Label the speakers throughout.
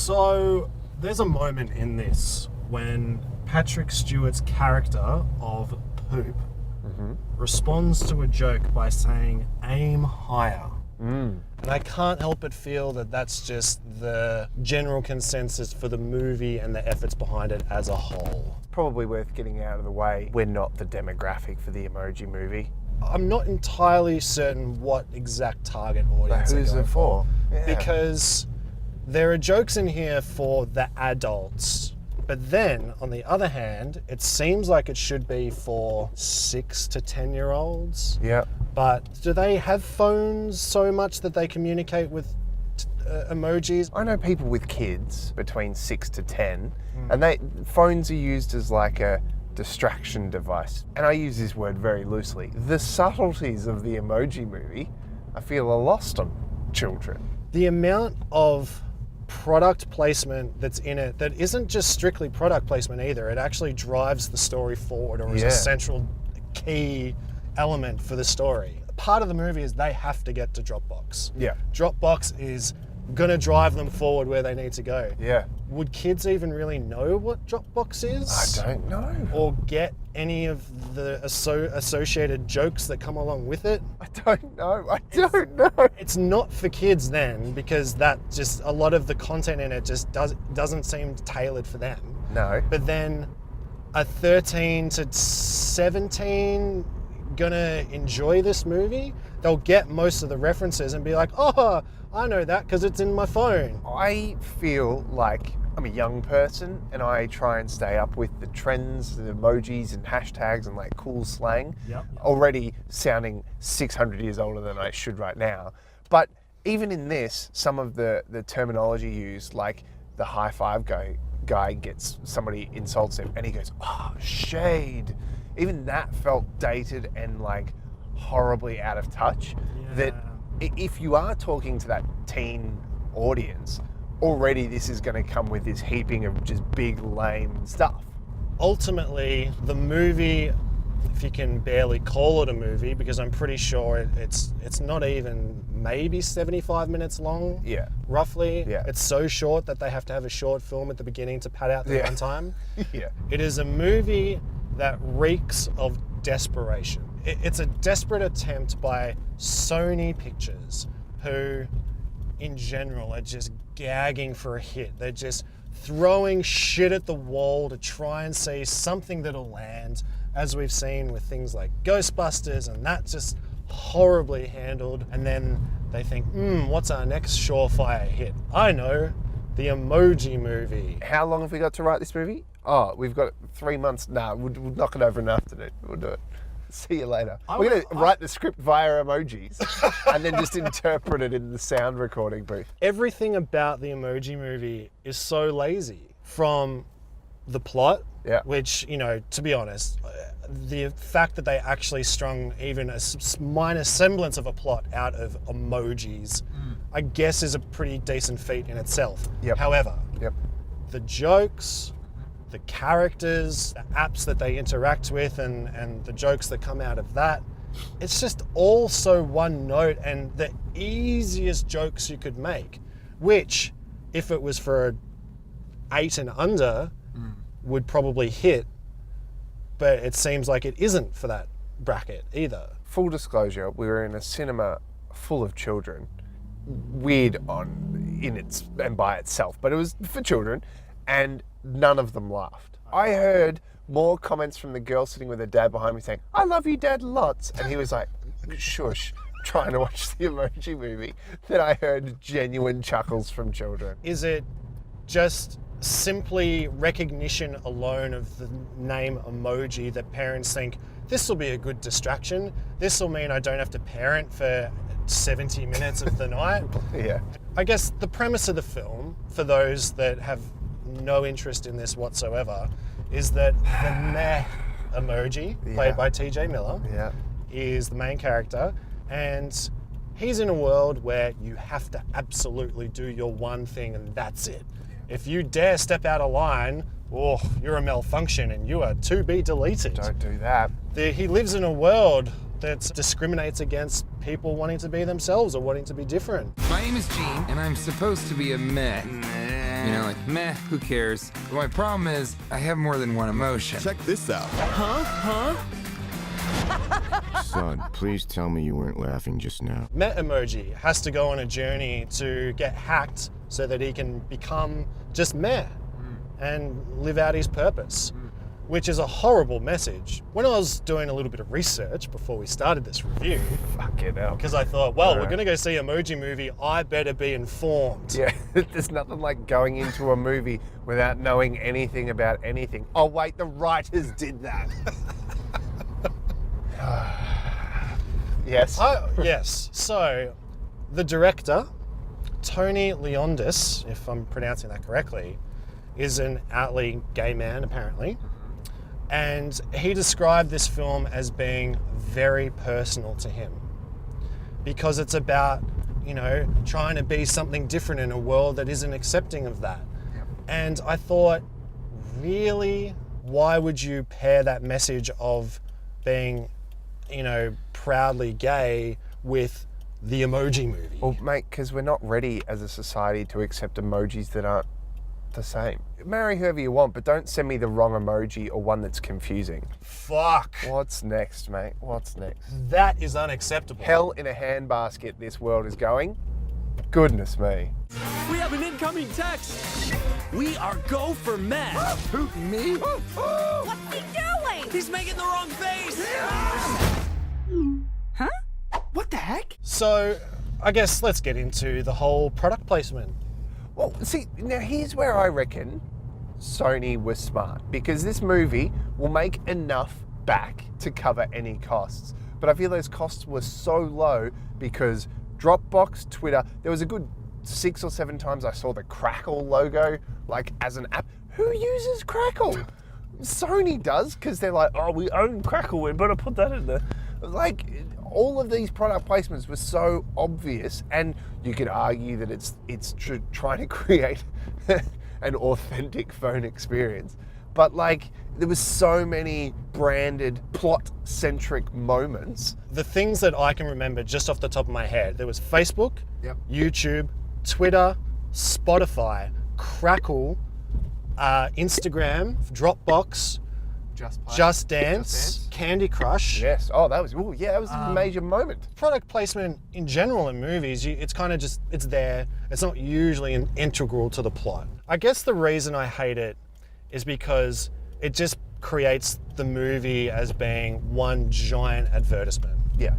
Speaker 1: So there's a moment in this when Patrick Stewart's character of Poop responds to a joke by saying, "Aim higher." And I can't help but feel that that's just the general consensus for the movie and the efforts behind it as a whole.
Speaker 2: Probably worth getting out of the way. We're not the demographic for the Emoji Movie.
Speaker 1: I'm not entirely certain what exact target audience
Speaker 2: Who's it for? Yeah.
Speaker 1: Because there are jokes in here for the adults, but then on the other hand, it seems like it should be for 6 to 10-year-olds.
Speaker 2: Yeah.
Speaker 1: But do they have phones so much that they communicate with emojis?
Speaker 2: I know people with kids between 6 to 10, and phones are used as like a distraction device. And I use this word very loosely. The subtleties of the Emoji Movie, I feel, are lost on children.
Speaker 1: The amount of product placement that's in it that isn't just strictly product placement either. It actually drives the story forward, or is a central key element for the story. Part of the movie is they have to get to Dropbox.
Speaker 2: Yeah.
Speaker 1: Dropbox is gonna drive them forward where they need to go.
Speaker 2: Yeah.
Speaker 1: Would kids even really know what Dropbox is?
Speaker 2: I don't know.
Speaker 1: Or get any of the associated jokes that come along with it?
Speaker 2: I don't know.
Speaker 1: It's not for kids then, because that just, a lot of the content in it just doesn't seem tailored for them.
Speaker 2: No.
Speaker 1: But then a 13 to 17 gonna enjoy this movie, they'll get most of the references and be like, oh, I know that because it's in my phone.
Speaker 2: I feel like I'm a young person and I try and stay up with the trends, the emojis and hashtags and like cool slang.
Speaker 1: Yep.
Speaker 2: Already sounding 600 years older than I should right now. But even in this, some of the terminology used, like the high five guy gets, somebody insults him and he goes, oh, shade. Even that felt dated and like horribly out of touch.
Speaker 1: Yeah.
Speaker 2: That if you are talking to that teen audience, already this is going to come with this heaping of just big, lame stuff.
Speaker 1: Ultimately, the movie, if you can barely call it a movie, because I'm pretty sure it's not even maybe 75 minutes long, roughly.
Speaker 2: Yeah.
Speaker 1: It's so short that they have to have a short film at the beginning to pad out the runtime.
Speaker 2: Yeah.
Speaker 1: It is a movie that reeks of desperation. It's a desperate attempt by Sony Pictures, who in general are just gagging for a hit. They're just throwing shit at the wall to try and see something that'll land, as we've seen with things like Ghostbusters, and that's just horribly handled. And then they think, what's our next surefire hit? I know, the Emoji Movie.
Speaker 2: How long have we got to write this movie? Oh, we've got 3 months. Nah, we'll knock it over in an afternoon. We'll do it. See you later. We're going to write the script via emojis and then just interpret it in the sound recording booth.
Speaker 1: Everything about the Emoji Movie is so lazy. From the plot, which, you know, to be honest, the fact that they actually strung even a minor semblance of a plot out of emojis, I guess is a pretty decent feat in itself. However, the jokes, the characters, the apps that they interact with, and the jokes that come out of that, it's just all so one note and the easiest jokes you could make, which, if it was for 8 and under, would probably hit, but it seems like it isn't for that bracket either.
Speaker 2: Full disclosure, we were in a cinema full of children, weird in its and by itself, but it was for children, and none of them laughed. I heard more comments from the girl sitting with her dad behind me saying, I love you, Dad, lots. And he was like, shush, trying to watch the Emoji Movie, than I heard genuine chuckles from children.
Speaker 1: Is it just simply recognition alone of the name emoji that parents think, this will be a good distraction, this will mean I don't have to parent for 70 minutes of the night?
Speaker 2: Yeah.
Speaker 1: I guess the premise of the film, for those that have no interest in this whatsoever, is that the meh emoji, played by TJ Miller, is the main character, and he's in a world where you have to absolutely do your one thing and that's it. If you dare step out of line, you're a malfunction and you are to be deleted.
Speaker 2: Don't do that.
Speaker 1: He lives in a world that discriminates against people wanting to be themselves or wanting to be different.
Speaker 3: My name is Gene, and I'm supposed to be a meh You know, like, meh, who cares? But my problem is, I have more than one emotion.
Speaker 4: Check this out.
Speaker 5: Son, please tell me you weren't laughing just now.
Speaker 1: Met Emoji has to go on a journey to get hacked so that he can become just meh and live out his purpose, which is a horrible message. When I was doing a little bit of research before we started this review,
Speaker 2: Fucking hell.
Speaker 1: because I thought, well, we're going to go see Emoji Movie, I better be informed.
Speaker 2: Yeah, there's nothing like going into a movie without knowing anything about anything. Oh wait, the writers did that. Yes.
Speaker 1: Yes. So, the director, Tony Leondis, if I'm pronouncing that correctly, is an outly gay man, apparently. And he described this film as being very personal to him because it's about, you know, trying to be something different in a world that isn't accepting of that. Yep. And I thought, really, why would you pair that message of being, you know, proudly gay with the Emoji Movie?
Speaker 2: Well, mate, because we're not ready as a society to accept emojis that aren't the same. Marry whoever you want, but don't send me the wrong emoji or one that's confusing.
Speaker 1: Fuck.
Speaker 2: What's next, mate? What's next?
Speaker 1: That is unacceptable.
Speaker 2: Hell in a handbasket this world is going. Goodness me.
Speaker 6: We have an incoming text. We are go for Matt.
Speaker 3: Who, me?
Speaker 7: What's he doing?
Speaker 6: He's making the wrong face.
Speaker 7: Huh?
Speaker 6: What the heck?
Speaker 1: So, I guess let's get into the whole product placement.
Speaker 2: Well, see, now here's where I reckon Sony was smart, because this movie will make enough back to cover any costs. But I feel those costs were so low because Dropbox, Twitter, there was a good 6 or 7 times I saw the Crackle logo, like as an app. Who uses Crackle? Sony does, because they're like, oh, we own Crackle, we better put that in there. Like, all of these product placements were so obvious, and you could argue that it's trying to create an authentic phone experience. But like, there was so many branded, plot-centric moments.
Speaker 1: The things that I can remember just off the top of my head, there was Facebook, YouTube, Twitter, Spotify, Crackle, Instagram, Dropbox, Just Dance, Candy Crush.
Speaker 2: Yes. Oh, that was a major moment.
Speaker 1: Product placement in general in movies, it's kind of just, it's there. It's not usually integral to the plot. I guess the reason I hate it is because it just creates the movie as being one giant advertisement.
Speaker 2: Yeah.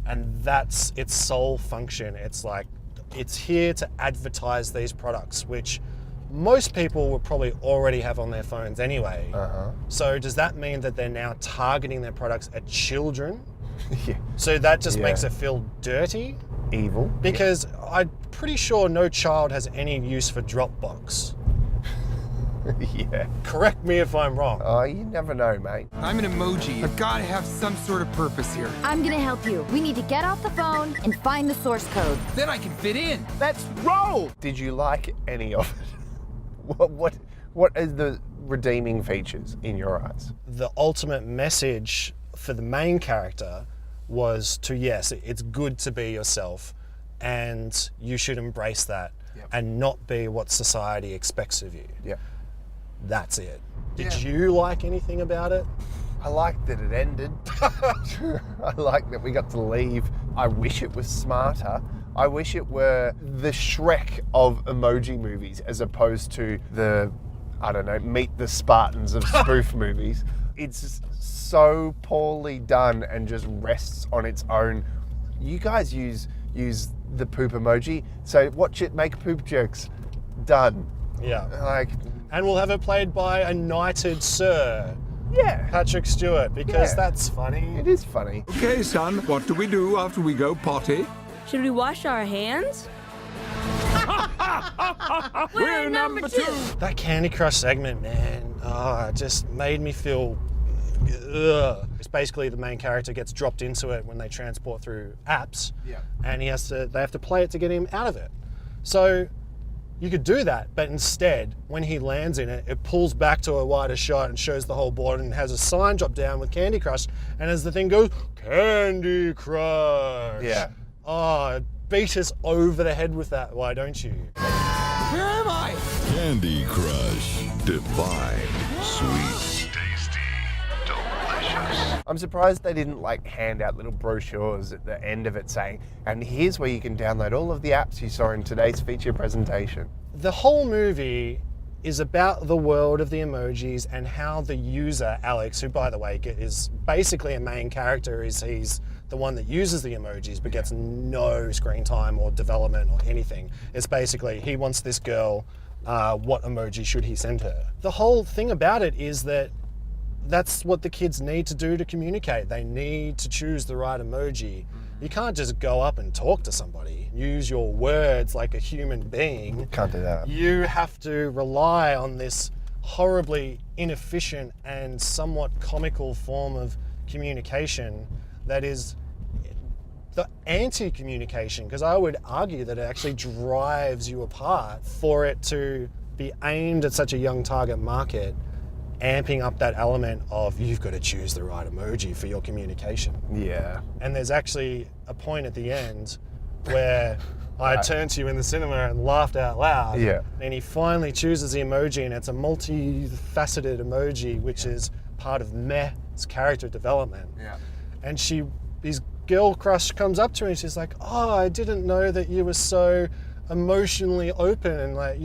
Speaker 1: And that's its sole function. It's like, it's here to advertise these products, which most people will probably already have on their phones anyway. So does that mean that they're now targeting their products at children?
Speaker 2: Yeah.
Speaker 1: So that just makes it feel dirty?
Speaker 2: Evil.
Speaker 1: Because I'm pretty sure no child has any use for Dropbox.
Speaker 2: Yeah.
Speaker 1: Correct me if I'm wrong.
Speaker 2: Oh, you never know, mate.
Speaker 3: I'm an emoji. I've got to have some sort of purpose here.
Speaker 7: I'm gonna help you. We need to get off the phone and find the source code.
Speaker 3: Then I can fit in.
Speaker 2: Let's roll! Did you like any of it? What is the redeeming features in your eyes?
Speaker 1: The ultimate message for the main character was to, yes, it's good to be yourself and you should embrace that and not be what society expects of you.
Speaker 2: Yeah.
Speaker 1: That's it. Did you like anything about it?
Speaker 2: I liked that it ended. I like that we got to leave. I wish it was smarter. I wish it were the Shrek of emoji movies as opposed to the, I don't know, Meet the Spartans of spoof movies. It's just so poorly done and just rests on its own. You guys use the poop emoji, so watch it make poop jokes. Done.
Speaker 1: Yeah.
Speaker 2: Like,
Speaker 1: and we'll have it played by a knighted sir, Patrick Stewart, because that's funny.
Speaker 2: It is funny.
Speaker 8: Okay, son, what do we do after we go potty?
Speaker 9: Should we wash our hands?
Speaker 8: We're number 2.
Speaker 1: That Candy Crush segment, man, it just made me feel ugh. It's basically the main character gets dropped into it when they transport through apps, and they have to play it to get him out of it. So you could do that, but instead, when he lands in it, it pulls back to a wider shot and shows the whole board and has a sign drop down with Candy Crush, and as the thing goes, Candy Crush.
Speaker 2: Yeah.
Speaker 1: Oh, beat us over the head with that, why don't you?
Speaker 8: Where am I?
Speaker 4: Candy Crush. Divine. Sweet. Tasty. Delicious.
Speaker 2: I'm surprised they didn't like hand out little brochures at the end of it saying, and here's where you can download all of the apps you saw in today's feature presentation.
Speaker 1: The whole movie is about the world of the emojis and how the user, Alex, who by the way is basically a main character, he's the one that uses the emojis but gets no screen time or development or anything. It's basically he wants this girl, what emoji should he send her? The whole thing about it is that that's what the kids need to do to communicate. They need to choose the right emoji. You can't just go up and talk to somebody, use your words like a human being.
Speaker 2: Can't do that.
Speaker 1: You have to rely on this horribly inefficient and somewhat comical form of communication that is the anti-communication, because I would argue that it actually drives you apart for it to be aimed at such a young target market, amping up that element of you've got to choose the right emoji for your communication.
Speaker 2: Yeah.
Speaker 1: And there's actually a point at the end where I turned to you in the cinema and laughed out loud.
Speaker 2: Yeah.
Speaker 1: And he finally chooses the emoji, and it's a multifaceted emoji, which is part of Meh's character development.
Speaker 2: Yeah.
Speaker 1: And his girl crush comes up to her and she's like, "Oh, I didn't know that you were so emotionally open and like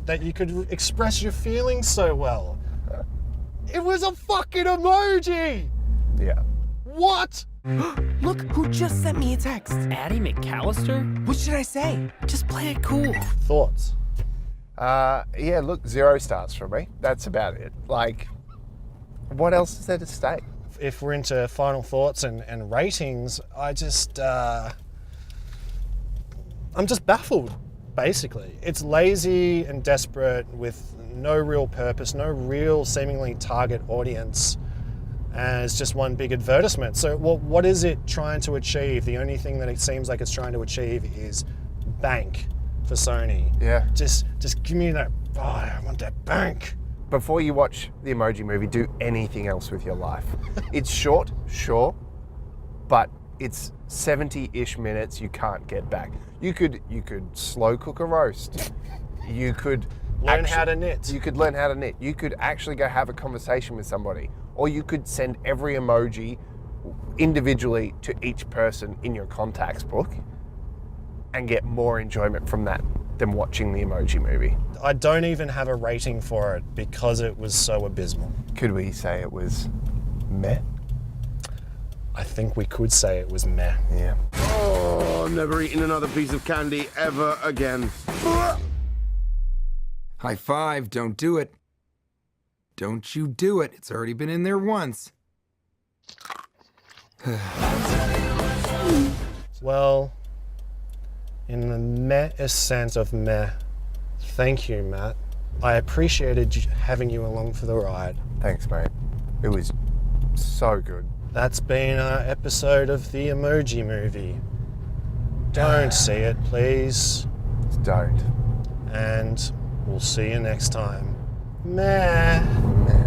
Speaker 1: that you could express your feelings so well." It was a fucking emoji!
Speaker 2: Yeah.
Speaker 1: What?
Speaker 6: Look who just sent me a text. Addie McAllister? What should I say? Just play it cool.
Speaker 1: Thoughts?
Speaker 2: Yeah, look, 0 stars from me. That's about it. Like, what else is there to say?
Speaker 1: If we're into final thoughts and ratings, I'm just baffled, basically. It's lazy and desperate with no real purpose, no real seemingly target audience, and it's just one big advertisement. So what is it trying to achieve? The only thing that it seems like it's trying to achieve is bank for Sony.
Speaker 2: Yeah.
Speaker 1: Just give me that, oh, I want that bank.
Speaker 2: Before you watch the Emoji Movie, do anything else with your life. It's short, sure, but it's 70-ish minutes you can't get back. You could slow cook a roast. You could
Speaker 1: learn how to knit.
Speaker 2: You could learn how to knit. You could actually go have a conversation with somebody. Or you could send every emoji individually to each person in your contacts book and get more enjoyment from that than watching the Emoji Movie.
Speaker 1: I don't even have a rating for it because it was so abysmal.
Speaker 2: Could we say it was meh?
Speaker 1: I think we could say it was meh.
Speaker 2: Yeah.
Speaker 10: Oh, I'm never eating another piece of candy ever again.
Speaker 3: High five, don't do it. Don't you do it. It's already been in there once.
Speaker 1: Well, in the meh-est sense of meh, thank you, Matt. I appreciated having you along for the ride.
Speaker 2: Thanks, mate. It was so good.
Speaker 1: That's been our episode of the Emoji Movie. Don't see it, please.
Speaker 2: Don't.
Speaker 1: And we'll see you next time. Meh.
Speaker 2: Meh.